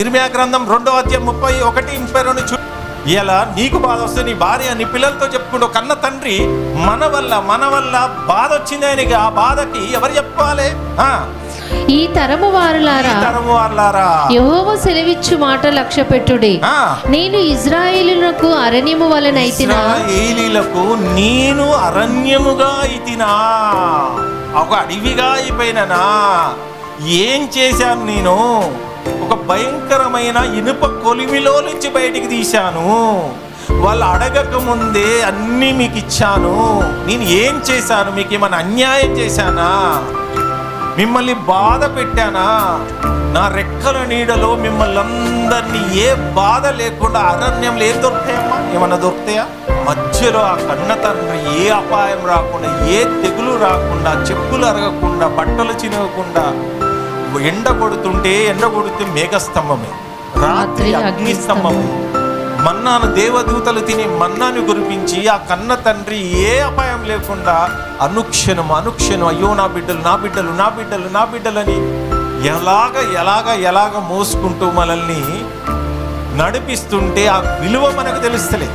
ఇర్మియా గ్రంథం 2:31-32 ఇలా నీకు బాధ వస్తే నీ భార్య నీ పిల్లలతో చెప్పుకుంటూ, కన్న తండ్రి మన వల్ల బాధ వచ్చింది ఆయనకి, ఆ బాధకి ఎవరు చెప్పాలి? ఈ తరము వారులారా, యెహోవా సెలవిచ్చు మాట లక్ష్యపెట్టుడి. నేను ఇశ్రాయేలులకు అరణ్యము వలనైతినా, ఇశ్రాయేలీలకు నేను అరణ్యముగా అయితినా, ఒక అడవిగా అయిపోయినా. ఏం చేశాను నేను? ఒక భయంకరమైన ఇనుప కొలిమిలో నుంచి బయటికి తీశాను. వాళ్ళు అడగక ముందే అన్నీ మీకు ఇచ్చాను. నేను ఏం చేశాను? మీకు ఏమైనా అన్యాయం చేశానా? మిమ్మల్ని బాధ పెట్టానా? నా రెక్కల నీడలో మిమ్మల్ని అందరినీ ఏ బాధ లేకుండా అరణ్యంలో ఏం దొరుకుతాయమ్మా? ఏమన్నా దొరుకుతాయా? మధ్యలో ఆ కన్న తండ్రి ఏ అపాయం రాకుండా, ఏ తెగులు రాకుండా, చెప్పులు అరగకుండా, బట్టలు చినగకుండా, ఎండ కొడుతుంటే మేఘస్తంభమే, రాత్రి అగ్నిస్తంభమే, మన్నాను దేవదూతలు తిని మన్నాను కురిపించి ఆ కన్న తండ్రి ఏ అపాయం లేకుండా అనుక్షణం అయ్యో నా బిడ్డలని ఎలాగ మోసుకుంటూ మనల్ని నడిపిస్తుంటే ఆ విలువ మనకు తెలుస్తలేదు.